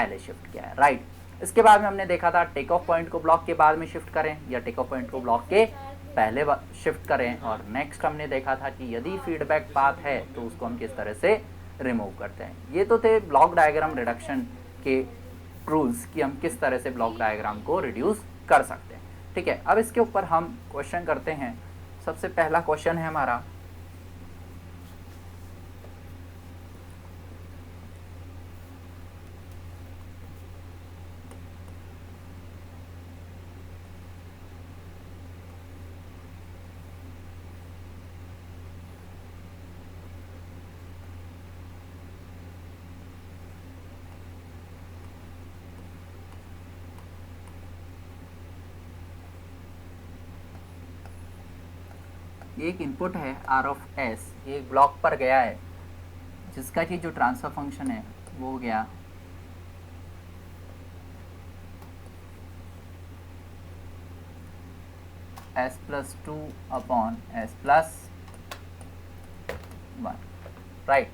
पहले शिफ्ट किया है, राइट। इसके बाद में हमने देखा था टेक ऑफ पॉइंट को ब्लॉक के बाद में शिफ्ट करें या टेक ऑफ पॉइंट को ब्लॉक के पहले शिफ्ट करें, और नेक्स्ट हमने देखा था कि यदि फीडबैक पाथ है तो उसको हम किस तरह से रिमूव करते हैं। ये तो थे ब्लॉक डायग्राम रिडक्शन के रूल्स कि हम किस तरह से ब्लॉक डायग्राम को रिड्यूस कर सकते हैं, ठीक है। अब इसके ऊपर हम क्वेश्चन करते हैं। सबसे पहला क्वेश्चन है हमारा, एक इनपुट है आर ऑफ एस, एक ब्लॉक पर गया है जिसका कि जो ट्रांसफर फंक्शन है वो गया S plus 2 upon S plus 1, right.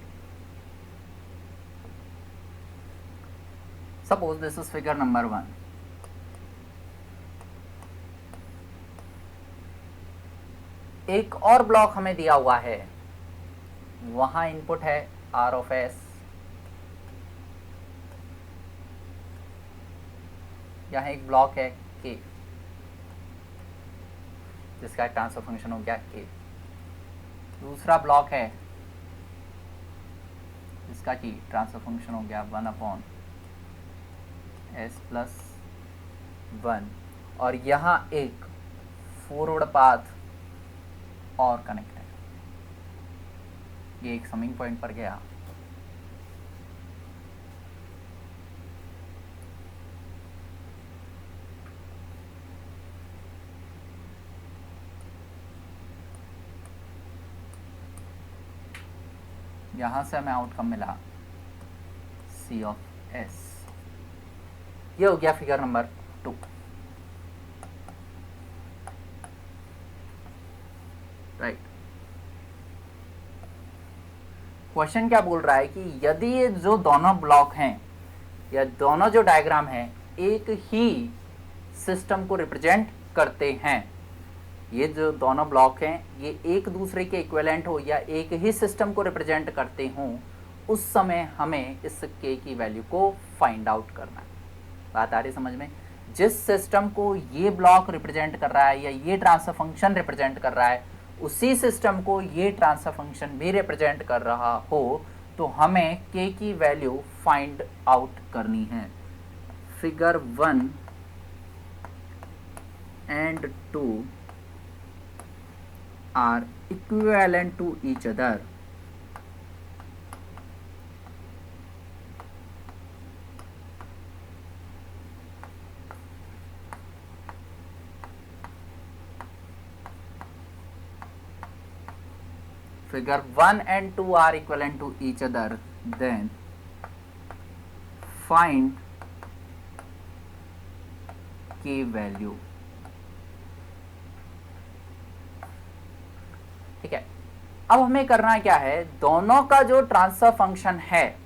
Suppose this is figure number 1। एक और ब्लॉक हमें दिया हुआ है, वहां इनपुट है आर ऑफ एस, यहां एक ब्लॉक है के जिसका ट्रांसफर फंक्शन हो गया के। दूसरा ब्लॉक है जिसका की ट्रांसफर फंक्शन हो गया 1 अपॉन एस प्लस 1, और यहां एक फॉरवर्ड पाथ और कनेक्ट है, ये एक समिंग पॉइंट पर गया, यहां से हमें आउटकम मिला सी ऑफ एस। ये हो गया फिगर नंबर 2, राइट। क्वेश्चन क्या बोल रहा है कि यदि ये जो दोनों ब्लॉक हैं या दोनों जो डायग्राम हैं एक ही सिस्टम को रिप्रेजेंट करते हैं, ये जो दोनों ब्लॉक हैं ये एक दूसरे के इक्विवेलेंट हो या एक ही सिस्टम को रिप्रेजेंट करते हों, उस समय हमें इस के की वैल्यू को फाइंड आउट करना है। बात आ रही समझ में? जिस सिस्टम को ये ब्लॉक रिप्रेजेंट कर रहा है या ये ट्रांसफर फंक्शन रिप्रेजेंट कर रहा है, उसी सिस्टम को ये ट्रांसफर फंक्शन भी रिप्रेजेंट कर रहा हो, तो हमें के की वैल्यू फाइंड आउट करनी है। Figure 1 and 2 are equivalent to each other. Figure 1 and 2 are equivalent to each other, then find k value. ठीक है, अब हमें करना क्या है, दोनों का जो ट्रांसफर फंक्शन है,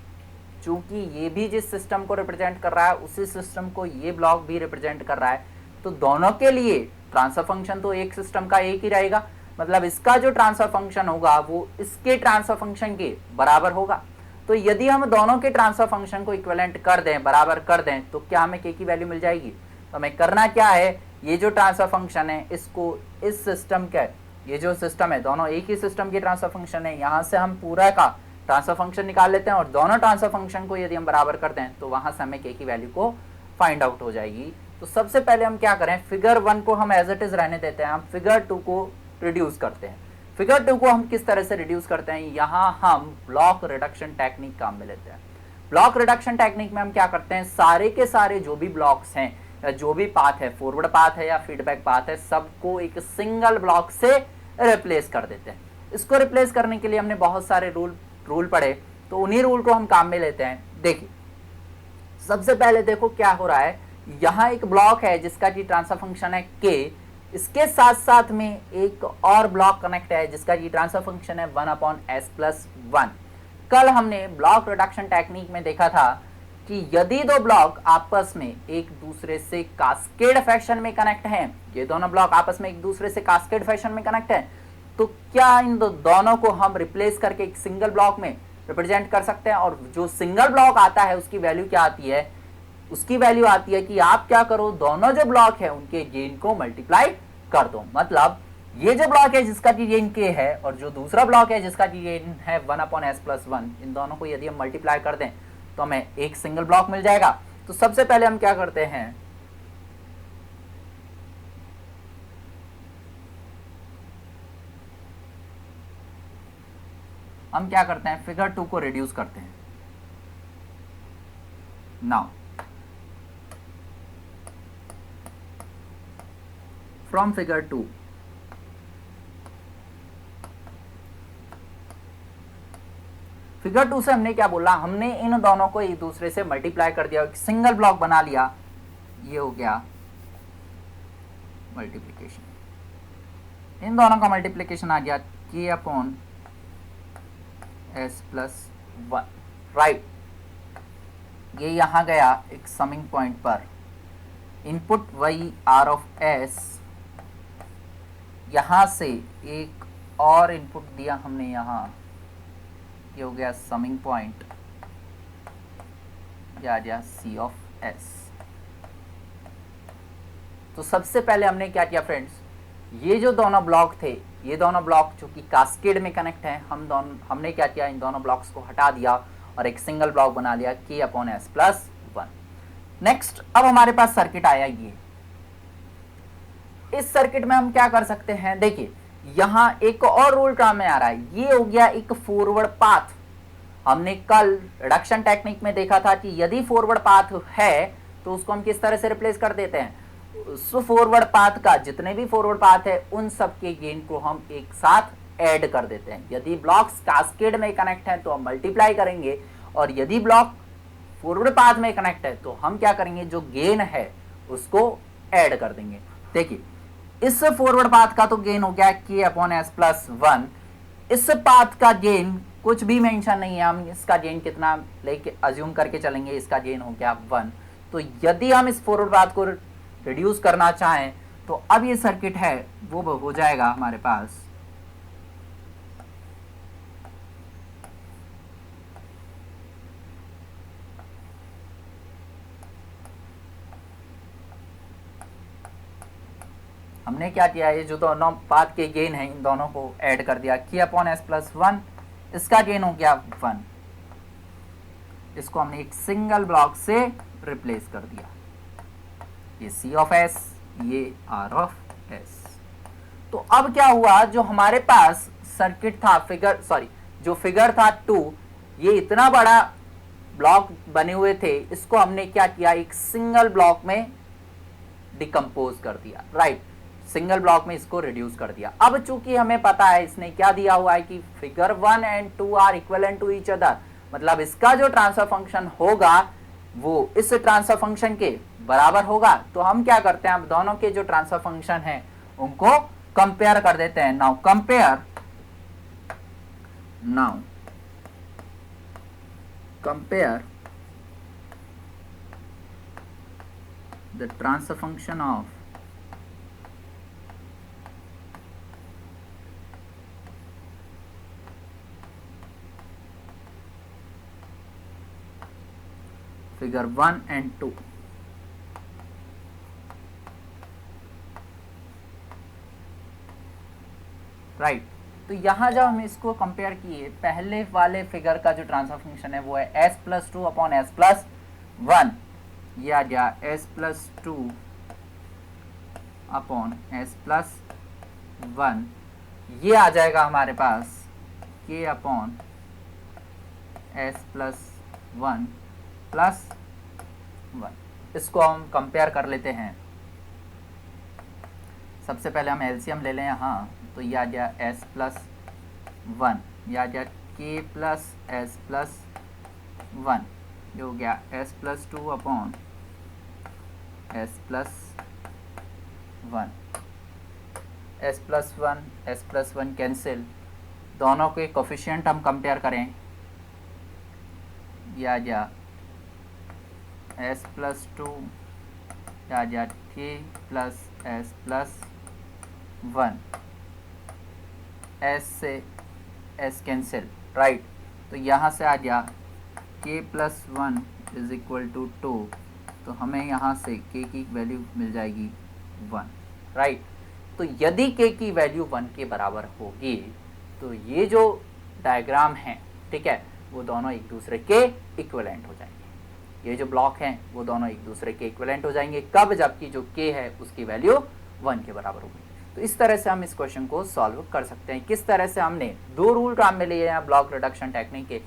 चूंकि ये भी जिस सिस्टम को रिप्रेजेंट कर रहा है उसी सिस्टम को ये ब्लॉक भी रिप्रेजेंट कर रहा है, तो दोनों के लिए ट्रांसफर फंक्शन तो एक सिस्टम का एक ही रहेगा। मतलब इसका जो ट्रांसफर फंक्शन होगा वो इसके ट्रांसफर फंक्शन के बराबर होगा। तो यदि हम दोनों के ट्रांसफर फंक्शन को इक्विवेलेंट कर दें, बराबर कर दें, तो क्या हमें के की वैल्यू मिल जाएगी। तो हमें करना क्या है, ये जो ट्रांसफर फंक्शन है इसको इस सिस्टम के, ये जो सिस्टम है दोनों एक ही सिस्टम के ट्रांसफर फंक्शन है, यहाँ से हम पूरा का ट्रांसफर फंक्शन निकाल लेते हैं और दोनों ट्रांसफर फंक्शन को यदि हम बराबर कर दें तो वहां से हमें के की वैल्यू को फाइंड आउट हो जाएगी। तो सबसे पहले हम क्या करें, फिगर 1 को हम एज इट इज रहने देते हैं, हम फिगर 2 को रिड्यूस करते हैं। फिगर 2 को हम किस तरह से रिड्यूस करते हैं, यहाँ हम ब्लॉक रिडक्शन टेक्निक काम में लेते हैं। ब्लॉक रिडक्शन टेक्निक में हम क्या करते हैं, सारे के सारे जो भी ब्लॉक्स हैं या जो भी पाथ है, फॉरवर्ड पाथ है या फीडबैक पाथ है, सबको एक सिंगल ब्लॉक से रिप्लेस कर देते हैं। इसको रिप्लेस करने के लिए हमने बहुत सारे रूल पढ़े, तो उन्हीं रूल को हम काम में लेते हैं। देखिए सबसे पहले देखो क्या हो रहा है, यहाँ एक ब्लॉक है जिसका की ट्रांसफर फंक्शन है के, इसके साथ साथ में एक और ब्लॉक कनेक्ट है जिसका की ट्रांसफर फंक्शन है 1 अपॉन एस प्लस 1। कल हमने ब्लॉक रिडक्शन टेक्निक में देखा था कि यदि दो ब्लॉक आपस में एक दूसरे से कास्केड फैशन में कनेक्ट हैं, ये दोनों ब्लॉक आपस में एक दूसरे से कास्केड फैशन में कनेक्ट हैं, तो क्या इन दोनों को हम रिप्लेस करके एक सिंगल ब्लॉक में रिप्रेजेंट कर सकते हैं। और जो सिंगल ब्लॉक आता है उसकी वैल्यू क्या आती है, उसकी वैल्यू आती है कि आप क्या करो, दोनों जो ब्लॉक है उनके गेन को मल्टीप्लाई कर दो। मतलब ये जो ब्लॉक है जिसका गेन के है और जो दूसरा ब्लॉक है जिसका गेन है 1/s+1, इन दोनों को यदि हम मल्टीप्लाई कर दें तो हमें एक सिंगल ब्लॉक मिल जाएगा। तो सबसे पहले हम क्या करते हैं, फिगर 2 को रिड्यूस करते हैं। नाउ फ्रॉम फिगर 2 से हमने क्या बोला, हमने इन दोनों को एक दूसरे से मल्टीप्लाई कर दिया, एक सिंगल ब्लॉक बना लिया। ये हो गया मल्टीप्लिकेशन, इन दोनों का मल्टीप्लिकेशन आ गया k/s+1, राइट। ये यहां गया एक समिंग पॉइंट पर, इनपुट वही r(s), यहां से एक और इनपुट दिया हमने यहां, ये हो गया समिंग पॉइंट, या आ गया c(s). तो सबसे पहले हमने क्या किया फ्रेंड्स, ये जो दोनों ब्लॉक थे, ये दोनों ब्लॉक जो कि कास्केड में कनेक्ट हैं, हमने क्या किया, इन दोनों ब्लॉक्स को हटा दिया और एक सिंगल ब्लॉक बना लिया k/s+1। नेक्स्ट अब हमारे पास सर्किट आया ये। इस सर्किट में हम क्या कर सकते हैं, देखिए यहां एक और रूल काम में आ रहा है, ये हो गया एक फॉरवर्ड पाथ। हमने कल रिडक्शन टेक्निक में देखा था कि यदि फॉरवर्ड पाथ है तो उसको हम किस तरह से रिप्लेस कर देते हैं, उस फॉरवर्ड पाथ का जितने भी फॉरवर्ड पाथ है उन सब के गेन को हम एक साथ ऐड कर देते हैं। यदि ब्लॉक्स कास्केड में कनेक्ट हैं तो हम मल्टीप्लाई करेंगे, और यदि ब्लॉक फॉरवर्ड पाथ में कनेक्ट है तो हम क्या करेंगे, जो गेन है उसको ऐड कर देंगे। देखिए इस फॉरवर्ड पाथ का तो गेन हो गया k/s+1, इस पाथ का गेन कुछ भी मेंशन नहीं है, हम इसका गेन कितना लेके अज्यूम करके चलेंगे, इसका गेन हो गया 1। तो यदि हम इस फॉरवर्ड पाथ को रिड्यूस करना चाहें तो अब ये सर्किट है वो हो जाएगा हमारे पास हमने क्या किया, ये जो दोनों पाथ के गेन है इन दोनों को ऐड कर दिया, k/s+1, इसका गेन हो गया 1, इसको हमने एक सिंगल ब्लॉक से रिप्लेस कर दिया, ये c(s), ये r(s). तो अब क्या हुआ, जो हमारे पास सर्किट था जो फिगर था 2, ये इतना बड़ा ब्लॉक बने हुए थे, इसको हमने क्या किया, एक सिंगल ब्लॉक में डिकम्पोज कर दिया, राइट। सिंगल ब्लॉक में इसको रिड्यूस कर दिया। अब चूंकि हमें पता है इसने क्या दिया हुआ है कि figure 1 and 2 are equivalent to each other, मतलब इसका जो ट्रांसफर फंक्शन होगा वो इस ट्रांसफर फंक्शन के बराबर होगा। तो हम क्या करते हैं, अब दोनों के जो ट्रांसफर फंक्शन है उनको कंपेयर कर देते हैं। Now compare the transfer function of figure 1 and 2। Right, तो यहां जब हम इसको कंपेयर किए, पहले वाले फिगर का जो ट्रांसफर फंक्शन है वो है s+2/s+1, ये आ गया s+2/s+1, ये आ जाएगा हमारे पास k/s+1 +1। इसको हम कंपेयर कर लेते हैं। सबसे पहले हम एलसीएम ले लें यहाँ, तो ये आ गया s+1, ये आ गया k+s+1, ये हो गया s+2/s+1, s+1 कैंसिल, दोनों के कोफिशिएंट हम कंपेयर करें, ये आ गया एस प्लस टू आ गया K plus s plus one, s से एस कैंसिल, राइट। तो यहाँ से आ गया K plus one is equal to two, तो हमें यहाँ से के की वैल्यू मिल जाएगी वन, राइट। तो यदि के की वैल्यू वन के बराबर होगी तो ये जो डायग्राम है, ठीक है, वो दोनों एक दूसरे के इक्विवेलेंट हो जाएंगे। ये जो ब्लॉक हैं वो दोनों एक दूसरे के इक्विवेलेंट हो जाएंगे। कब? जबकि जो के है उसकी वैल्यू वन के बराबर होगी। तो इस तरह से हम इस क्वेश्चन को सॉल्व कर सकते हैं। किस तरह से? हमने दो रूल काम में लिए हैं ब्लॉक रिडक्शन टेक्निक के।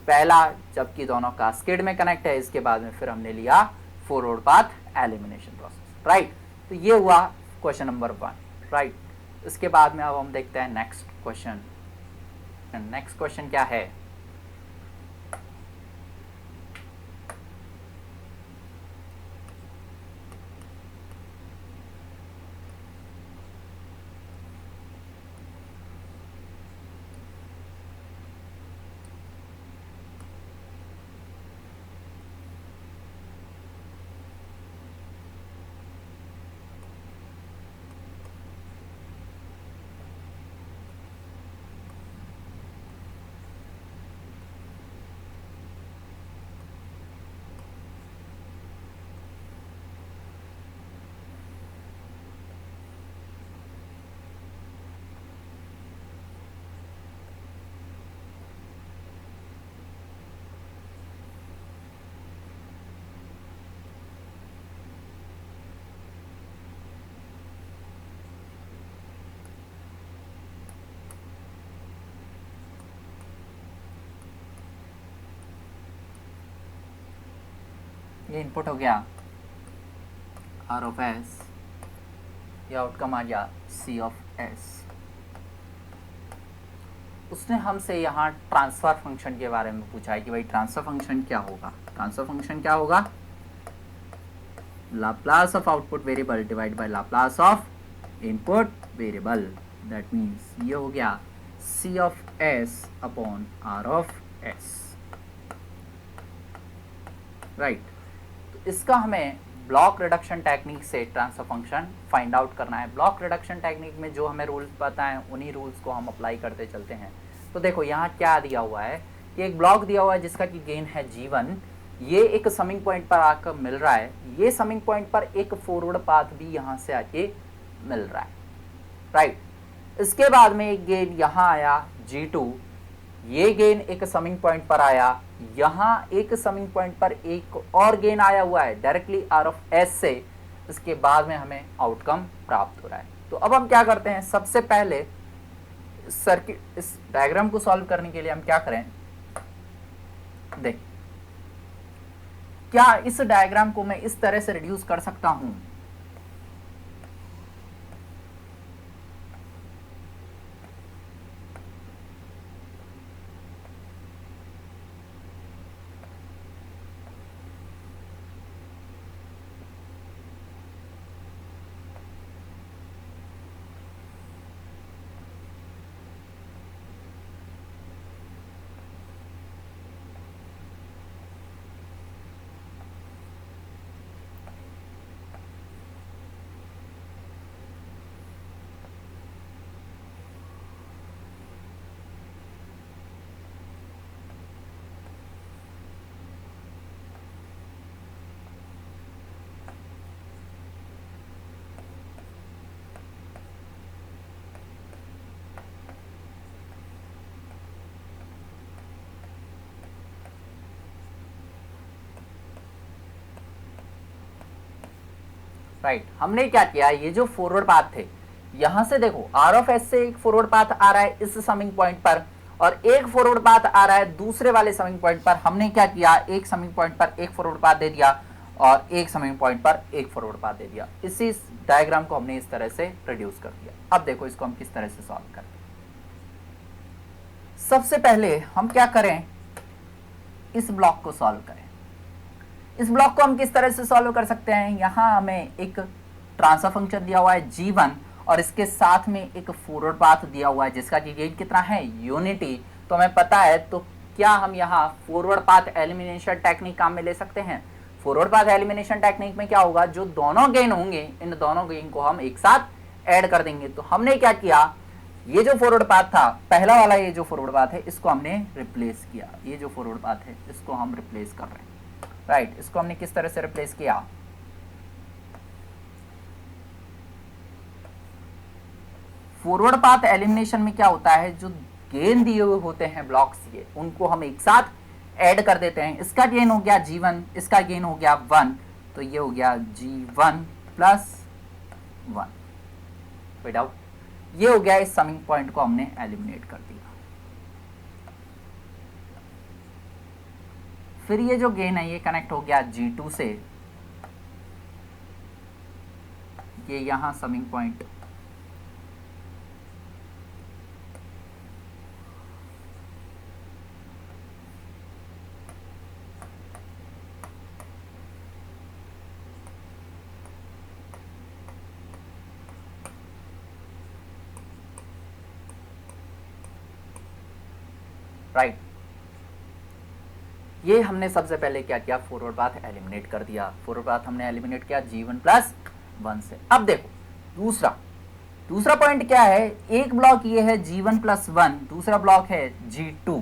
पहला, जबकि दोनों कास्केड में कनेक्ट है, इसके बाद में फिर हमने लिया forward path elimination process, right. तो ये हुआ क्वेश्चन नंबर वन, राइट। इसके बाद में अब हम देखते हैं नेक्स्ट क्वेश्चन। नेक्स्ट क्वेश्चन क्या है? ये इनपुट हो गया आर ऑफ एस, ये आउटकम आ गया सी ऑफ एस। उसने हमसे यहाँ ट्रांसफर फंक्शन के बारे में पूछा है कि भाई ट्रांसफर फंक्शन क्या होगा। ट्रांसफर फंक्शन क्या होगा? Laplace of output variable divide by Laplace of input variable. That means ये हो गया C of S upon R of S, right. तो इसका हमें ब्लॉक रिडक्शन टेक्निक से ट्रांसफर फंक्शन फाइंड आउट करना है। ब्लॉक रिडक्शन टेक्निक में जो हमें रूल्स पता है उन्हीं रूल्स को हम अप्लाई करते चलते हैं। तो देखो यहाँ क्या दिया हुआ है कि एक ब्लॉक दिया हुआ है जिसका कि गेन है G1, ये एक समिंग पॉइंट पर आकर मिल रहा है। ये समिंग पॉइंट पर एक फॉरवर्ड पाथ भी यहाँ से आके मिल रहा है, राइट। इसके बाद में एक गेन यहाँ आया G2, ये गेन एक समिंग पॉइंट पर आया, यहाँ एक समिंग पॉइंट पर एक और गेन आया हुआ है डायरेक्टली आर ऑफ एस से। इसके बाद में हमें आउटकम प्राप्त हो रहा है। तो अब हम क्या करते हैं, सबसे पहले सर्किट, इस डायग्राम को सॉल्व करने के लिए हम क्या करें, देख, क्या इस डायग्राम को मैं इस तरह से रिड्यूस कर सकता हूं? राइट, हमने क्या किया, ये जो फॉरवर्ड पाथ थे, यहां से देखो आर ऑफ एस से एक फॉरवर्ड पाथ आ रहा है इस समिंग पॉइंट पर, और एक फॉरवर्ड पाथ आ रहा है दूसरे वाले समिंग पॉइंट पर। हमने क्या किया, एक समिंग पॉइंट पर एक फॉरवर्ड पाथ दे दिया और एक समिंग पॉइंट पर एक फॉरवर्ड पाथ दे दिया। इसी डायग्राम को हमने इस तरह से प्रोड्यूस कर दिया। अब देखो इसको हम किस तरह से सॉल्व करते हैं। सबसे पहले हम क्या करें, इस ब्लॉक को सॉल्व करें। इस ब्लॉक को हम किस तरह से सॉल्व कर सकते हैं, यहां हमें एक ट्रांसफर फंक्शन दिया हुआ है G1 और इसके साथ में एक फॉरवर्ड पाथ दिया हुआ है जिसका गेन कितना है, यूनिटी। तो हमें पता है, तो क्या हम यहाँ फॉरवर्ड पाथ एलिमिनेशन टेक्निक काम में ले सकते हैं? फॉरवर्ड पाथ एलिमिनेशन टेक्निक में क्या होगा, जो दोनों गेन होंगे इन दोनों गेन को हम एक साथ ऐड कर देंगे। तो हमने क्या किया, ये जो फॉरवर्ड पाथ था पहला वाला, ये जो फॉरवर्ड पाथ है इसको हमने रिप्लेस किया, ये जो फॉरवर्ड पाथ है इसको हम रिप्लेस कर रहे हैं, राइट। इसको हमने किस तरह से रिप्लेस किया, फॉरवर्ड पाथ एलिमिनेशन में क्या होता है, जो गेन दिए हुए होते हैं ब्लॉक्स ये, उनको हम एक साथ ऐड कर देते हैं। इसका गेन हो गया G1, इसका गेन हो गया 1, तो ये हो गया G1 प्लस 1। कोई डाउट, ये हो गया, इस समिंग पॉइंट को हमने एलिमिनेट कर दिया। फिर ये जो गेन है ये कनेक्ट हो गया G2 से, ये यहां समिंग पॉइंट, राइट। ये हमने सबसे पहले क्या किया, फॉरवर्ड पाथ एलिमिनेट कर दिया। फॉरवर्ड पाथ हमने एलिमिनेट किया G1 प्लस 1 से। अब देखो दूसरा पॉइंट क्या है, एक ब्लॉक ये है G1 प्लस 1, दूसरा ब्लॉक है G2।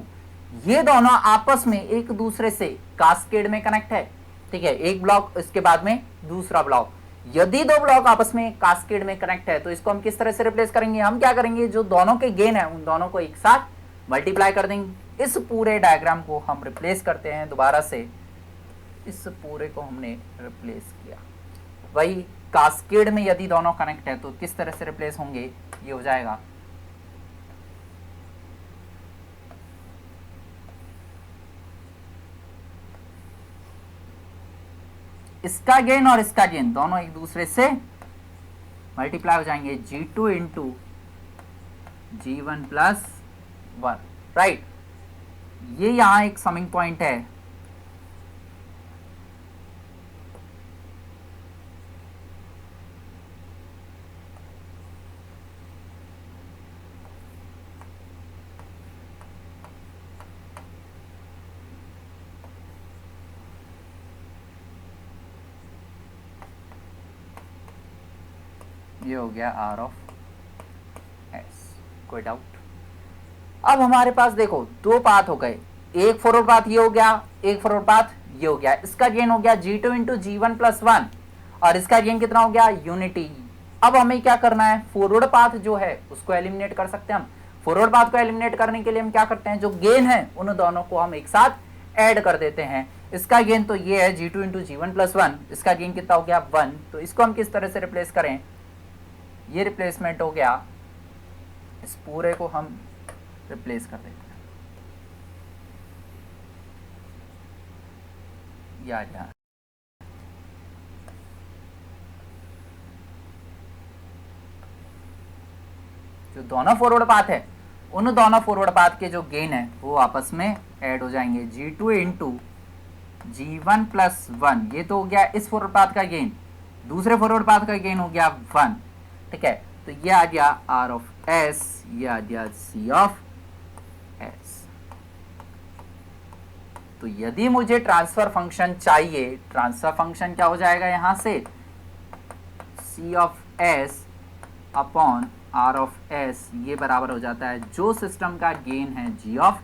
ये दोनों आपस में एक दूसरे से कास्केड में कनेक्ट है, ठीक है। एक ब्लॉक इसके बाद में दूसरा ब्लॉक, यदि दो ब्लॉक आपस में कास्केड में कनेक्ट है तो इसको हम किस तरह से रिप्लेस करेंगे, हम क्या करेंगे, जो दोनों के गेन है उन दोनों को एक साथ मल्टीप्लाई कर देंगे। इस पूरे डायग्राम को हम रिप्लेस करते हैं दोबारा से, इस पूरे को हमने रिप्लेस किया। वही कास्केड में यदि दोनों कनेक्ट है तो किस तरह से रिप्लेस होंगे, ये हो जाएगा इसका गेन और इसका गेन दोनों एक दूसरे से मल्टीप्लाई हो जाएंगे, G2 into G1 plus 1, right. ये यहां एक समिंग पॉइंट है, ये हो गया R ऑफ S। कोई डाउट, अब हमारे पास देखो दो पाथ हो गए, एक फॉरवर्ड पाथ ये हो गया, एक फॉरवर्ड पाथ ये हो गया। इसका गेन हो गया G2 इंटू G1 प्लस 1 और इसका गेन कितना हो गया, यूनिटी। अब हमें क्या करना है, फॉरवर्ड पाथ जो है उसको एलिमिनेट कर सकते हैं हम। फॉरवर्ड पाथ को एलिमिनेट करने के लिए हम क्या करते हैं, जो गेन है उन दोनों को हम एक साथ ऐड कर देते हैं। इसका गेन तो ये है G2 इंटू G1 प्लस 1, इसका गेन कितना हो गया 1। तो इसको हम किस तरह से रिप्लेस करें, ये रिप्लेसमेंट हो गया, इस पूरे को हम रिप्लेस कर देते हैं। यार जो दोनों फॉरवर्ड पाथ है उन दोनों फॉरवर्ड पाथ के जो गेन है वो आपस में ऐड हो जाएंगे। G2 इंटू G1 प्लस 1, ये तो हो गया इस फॉरवर्ड पाथ का गेन, दूसरे फॉरवर्ड पाथ का गेन हो गया 1, ठीक है। तो ये आ गया R ऑफ S, ये आ गया C ऑफ S। तो यदि मुझे ट्रांसफर फंक्शन चाहिए, ट्रांसफर फंक्शन क्या हो जाएगा यहां से, C of S upon R of S, ये बराबर हो जाता है जो सिस्टम का गेन है G ऑफ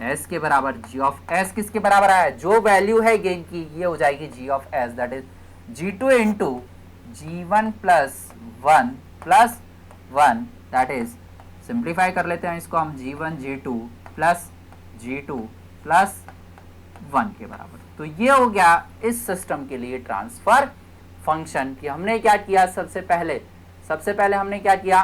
S के बराबर। G ऑफ S किसके बराबर आया, जो वैल्यू है गेन की ये हो जाएगी G of S, that is G2 into G1 plus 1 plus 1, that is, simplify कर लेते हैं इसको हम, G1 G2 plus G2 plus 1 के बराबर। तो ये हो गया इस सिस्टम के लिए ट्रांसफर फंक्शन। कि हमने क्या किया, सबसे पहले हमने क्या किया,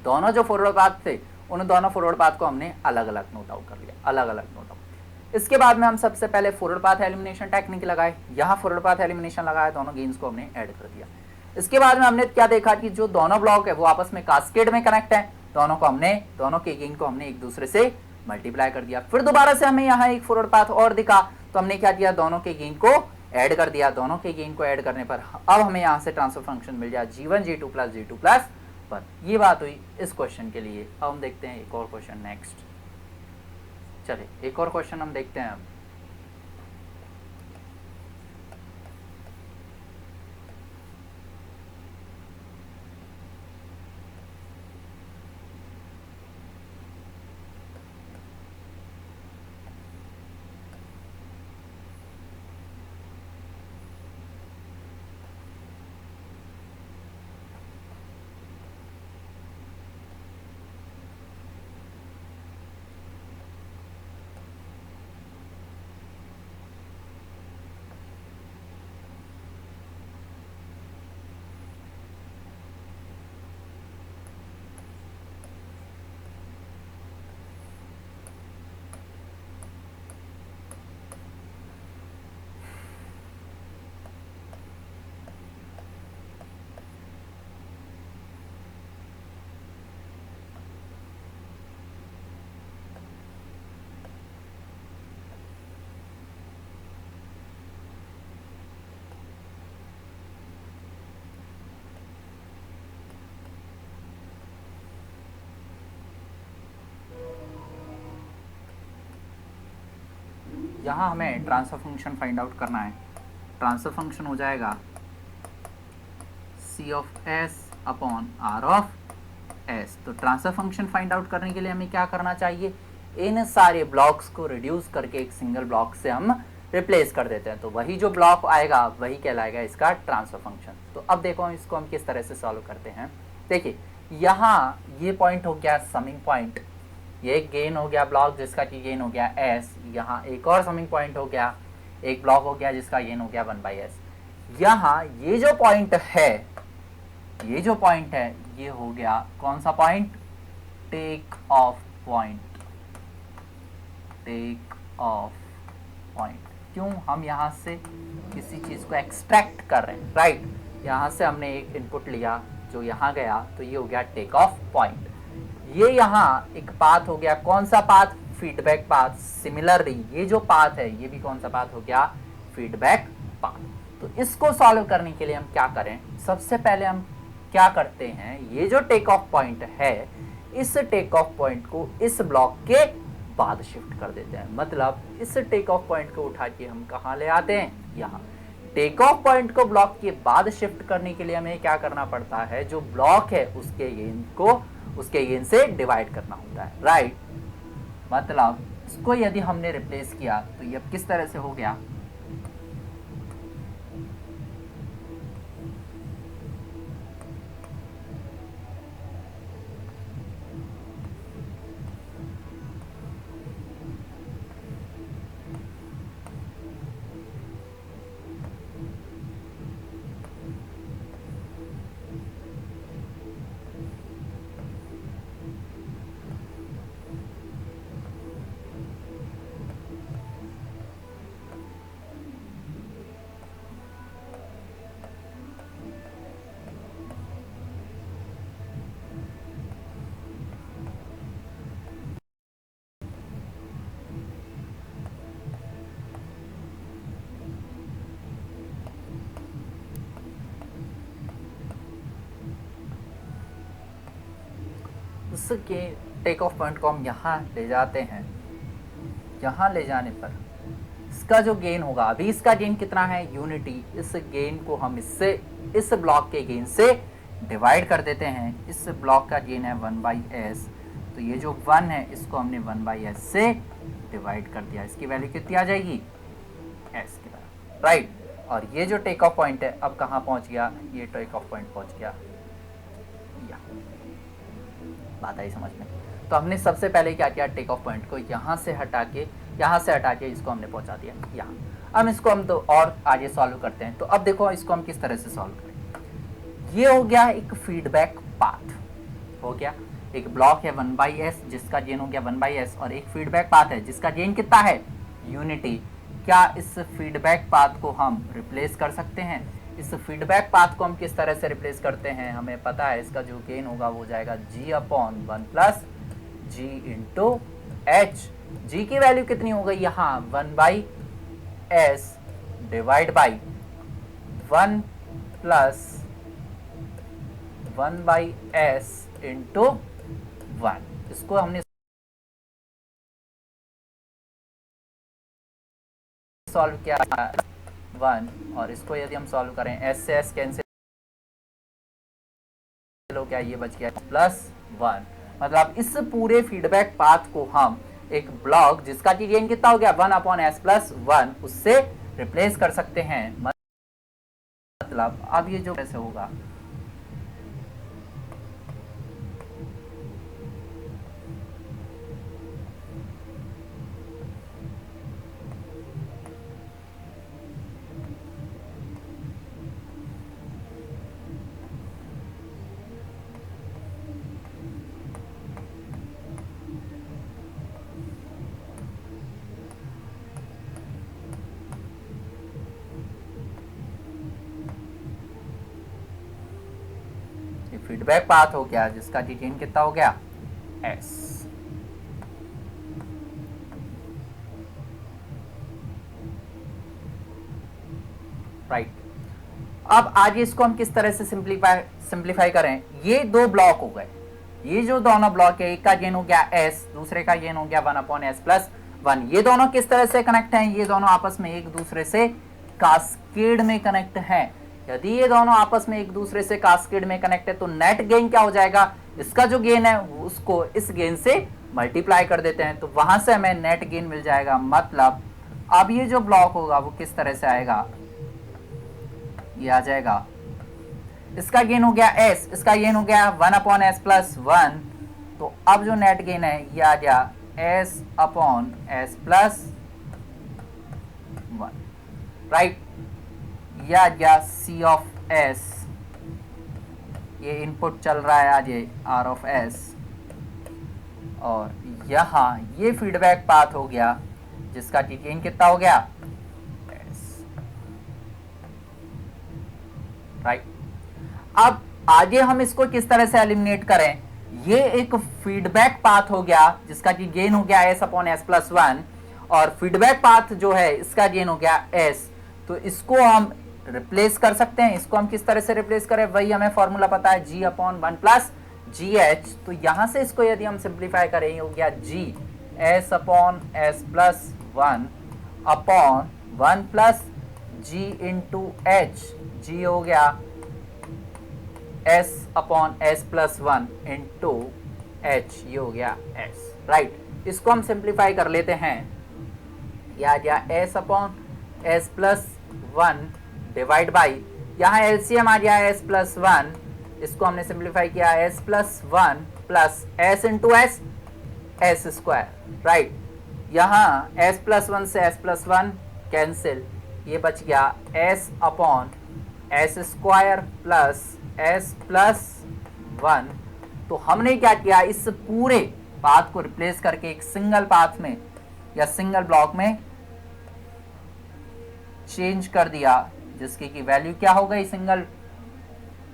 दोनों जो फॉरवर्ड पाथ थे उन दोनों फॉरवर्ड पाथ को हमने अलग अलग नोट आउट कर लिया, अलग अलग नोट आउट। इसके बाद में हम सबसे पहले फॉरवर्ड पाथ एलिमिनेशन टेक्निक लगाए, यहाँ फॉरवर्ड पाथ एलिमिनेशन लगाया, दोनों गेन्स को हमने ऐड कर दिया। इसके बाद में हमने क्या देखा कि जो दोनों ब्लॉक है वो आपस में कास्केड में कनेक्ट है, दोनों के गेन को हमने एक दूसरे से मल्टीप्लाई कर दिया। फिर दोबारा से हमें यहाँ एक फॉरवर्ड पाथ और दिखा, तो हमने क्या किया, दोनों के गेन को ऐड कर दिया। दोनों के गेन को ऐड करने पर अब हमें यहाँ से ट्रांसफर फंक्शन मिल जाए G1 G2 plus G2 plus 1। ये बात हुई इस क्वेश्चन के लिए। अब हम देखते हैं एक और क्वेश्चन नेक्स्ट। चलिए एक और क्वेश्चन हम देखते हैं। अब यहाँ हमें ट्रांसफर फंक्शन फाइंड आउट करना है। ट्रांसफर फंक्शन हो जाएगा C of S upon R of S। तो ट्रांसफर फंक्शन फाइंड आउट करने के लिए हमें क्या करना चाहिए, इन सारे ब्लॉक्स को रिड्यूस करके एक सिंगल ब्लॉक से हम रिप्लेस कर देते हैं, तो वही जो ब्लॉक आएगा वही कहलाएगा इसका ट्रांसफर फंक्शन। तो अब देखो इसको हम किस तरह से सॉल्व करते हैं। देखिए यहाँ ये पॉइंट हो गया समिंग पॉइंट, ये एक गेन हो गया ब्लॉक जिसका कि गेन हो गया S, यहाँ एक और समिंग पॉइंट हो गया, एक ब्लॉक हो गया जिसका गेन हो गया 1/s। यहाँ ये जो पॉइंट है, ये जो पॉइंट है ये हो गया कौन सा point, take off point. Take off point क्यों, हम यहाँ से किसी चीज को एक्सट्रैक्ट कर रहे हैं, राइट। यहाँ से हमने एक इनपुट लिया जो यहाँ गया, तो ये हो गया टेक ऑफ पॉइंट। ये यहाँ एक पाथ हो गया, कौन सा पाथ, फीडबैक पाथ। सिमिलरली ये जो पाथ है ये भी कौन सा पाथ हो गया, फीडबैक पाथ। तो इसको सॉल्व करने के लिए हम क्या करें, सबसे पहले हम क्या करते हैं, ये जो टेक ऑफ पॉइंट है इस टेक ऑफ पॉइंट को इस ब्लॉक के बाद शिफ्ट कर देते हैं। मतलब इस टेक ऑफ पॉइंट को उठा के हम कहाँ ले आते हैं, यहाँ। टेक ऑफ पॉइंट को ब्लॉक के बाद शिफ्ट करने के लिए हमें क्या करना पड़ता है, जो ब्लॉक है उसके गेन को उसके गेन से डिवाइड करना होता है, राइट। मतलब इसको यदि हमने रिप्लेस किया तो ये अब किस तरह से हो गया, उसके टेक ऑफ पॉइंट को हम यहाँ ले जाते हैं। यहाँ ले जाने पर इसका जो गेन होगा, अभी इसका गेन कितना है, यूनिटी। इस गेन को हम इससे इस ब्लॉक के गेन से डिवाइड कर देते हैं। इस ब्लॉक का गेन है 1/s, तो ये जो 1 है इसको हमने 1/s से डिवाइड कर दिया। इसकी वैल्यू कितनी आ जाएगी, s के बराबर, राइट। और ये जो टेक ऑफ पॉइंट है अब कहाँ पहुँच गया, ये टेक ऑफ पॉइंट पहुँच गया यहाँ। बात आई समझ में। तो हमने सबसे पहले क्या किया, टेक ऑफ पॉइंट को यहाँ से हटा के इसको हमने पहुँचा दिया यहाँ। अब इसको हम तो और आगे सॉल्व करते हैं। तो अब देखो इसको हम किस तरह से सॉल्व करें। ये हो गया एक फीडबैक पाथ, हो गया एक ब्लॉक है 1/s जिसका गेन हो गया 1/s, और एक फीडबैक पाथ है जिसका गेन कितना है, यूनिटी। क्या इस फीडबैक पाथ को हम रिप्लेस कर सकते हैं, इस फीडबैक पाथ को हम किस तरह से रिप्लेस करते हैं, हमें पता है इसका जो गेन होगा वो जाएगा g/1 plus g into h। g की वैल्यू कितनी हो गई यहाँ 1/s divide by 1 plus 1/s into 1। इसको हमने सॉल्व किया 1, और इसको यदि हम सॉल्व करें s से s कैंसिल हो गया, ये बच गया +1। मतलब इस पूरे फीडबैक पाथ को हम एक ब्लॉक जिसका कि गेन कितना हो गया 1/s + 1 उससे रिप्लेस कर सकते हैं। मतलब अब ये जो कैसे होगा, फीडबैक पाथ हो गया जिसका कि गेन कितना हो गया s। राइट। अब आगे इसको हम किस तरह से सिंप्लीफाई करें। ये दो ब्लॉक हो गए, ये जो दोनों ब्लॉक है, एक का गेन हो गया s, दूसरे का गेन हो गया 1/s + 1। ये दोनों किस तरह से कनेक्ट हैं? ये दोनों आपस में एक दूसरे से कास्केड में कनेक्ट हैं। यदि ये दोनों आपस में एक दूसरे से कास्केड में कनेक्ट है तो नेट गेन क्या हो जाएगा? इसका जो गेन है उसको इस गेन से मल्टीप्लाई कर देते हैं, तो वहां से हमें नेट गेन मिल जाएगा। मतलब अब ये जो ब्लॉक होगा वो किस तरह से आएगा? ये आ जाएगा, इसका गेन हो गया s, इसका गेन हो गया 1/s+1। तो अब जो नेट गेन है ये आ गया s/s+1, राइट। ये आ गया c(s), ये इनपुट चल रहा है आज ये r(s), और यहां ये फीडबैक पाथ हो गया जिसका कि गेन कितना हो गया? s, right. अब आगे हम इसको किस तरह से एलिमिनेट करें? ये एक फीडबैक पाथ हो गया जिसका कि गेन हो गया s/s+1, और फीडबैक पाथ जो है इसका गेन हो गया s। तो इसको हम रिप्लेस कर सकते हैं। इसको हम किस तरह से रिप्लेस करें? वही हमें फॉर्मूला पता है, g/1+gh। तो यहां से इसको यदि हम सिंप्लीफाई करें, ये हो गया g s/s+1/1+g/h। g हो गया s/s+1 इंटू h, ये हो गया s, राइट। इसको हम सिंप्लीफाई कर लेते हैं। यह आ गया s/s+1 डिवाइड बाई, यहाँ एलसीएम आ गया s+1, इसको हमने सिंप्लीफाई किया s+1 plus s into s, s², right. यहाँ s+1 से s+1 कैंसिल, ये बच गया s/s² प्लस s+1। तो हमने क्या किया? इस पूरे पाथ को रिप्लेस करके एक सिंगल पाथ में या सिंगल ब्लॉक में चेंज कर दिया, जिसकी की वैल्यू क्या हो गई सिंगल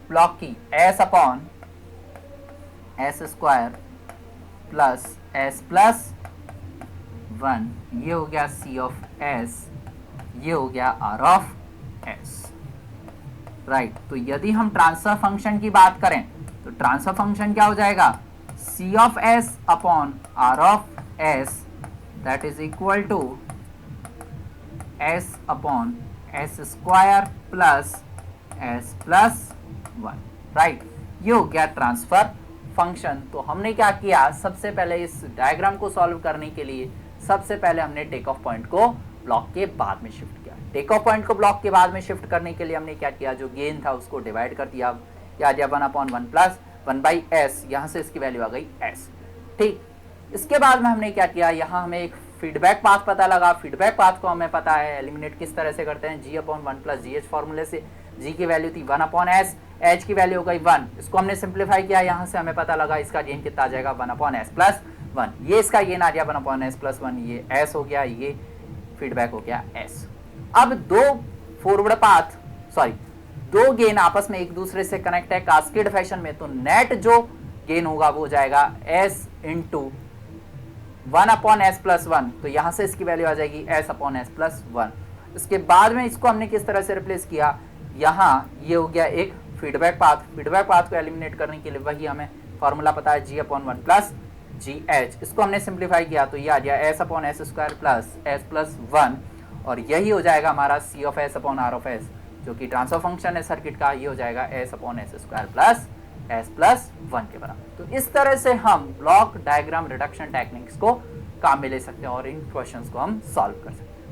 ब्लॉक की? s/s² प्लस s+1, ये हो गया c(s), ये हो गया r(s), राइट। तो यदि हम ट्रांसफर फंक्शन की बात करें तो ट्रांसफर फंक्शन क्या हो जाएगा? c(s)/r(s), that is equal to s/s² plus s+1, right. ये हो गया ट्रांसफर फंक्शन। तो हमने क्या किया? सबसे पहले इस डायग्राम को सॉल्व करने के लिए सबसे पहले हमने टेक ऑफ पॉइंट को ब्लॉक के बाद में शिफ्ट किया। टेक ऑफ पॉइंट को ब्लॉक के बाद में शिफ्ट करने के लिए हमने क्या किया? जो गेन था उसको डिवाइड कर दिया, या 1/1+1/s, यहाँ से इसकी वैल्यू आ गई s, ठीक। इसके बाद में हमने क्या किया? यहाँ हमें एक फीडबैक पाथ पता लगा। फीडबैक पाथ को हमें पता है एलिमिनेट किस तरह से करते हैं, g/1+gh फॉर्मूले से। g की वैल्यू थी 1/s, h की वैल्यू हो गई 1। इसको हमने सिंप्लीफाई किया, यहाँ से हमें पता लगा इसका गेन कितना आ जाएगा? 1/s+1। ये इसका गेन आ गया 1/s+1, ये s हो गया, ये फीडबैक हो गया s। अब दो गेन आपस में एक दूसरे से कनेक्ट है कास्केड फैशन में, तो नेट जो गेन होगा वो हो जाएगा s इंटू 1/s+1। तो यहां से इसकी वैल्यू आ जाएगी s/s+1। इसके बाद में इसको हमने किस तरह से रिप्लेस किया? यहाँ ये हो गया एक फीडबैक पाथ। फीडबैक पाथ को एलिमिनेट करने के लिए वही हमें फॉर्मूला पता है, g/1+gh। इसको हमने सिंप्लीफाई किया तो ये आ गया s/s² प्लस s+1, और यही हो जाएगा हमारा c(s)/r(s), जो कि ट्रांसफर फंक्शन है सर्किट का। ये हो जाएगा s/s² प्लस s+1 के बराबर। तो इस तरह से हम ब्लॉक डायग्राम रिडक्शन टेक्निक्स को काम में ले सकते हैं और इन क्वेश्चंस को हम सॉल्व कर सकते हैं।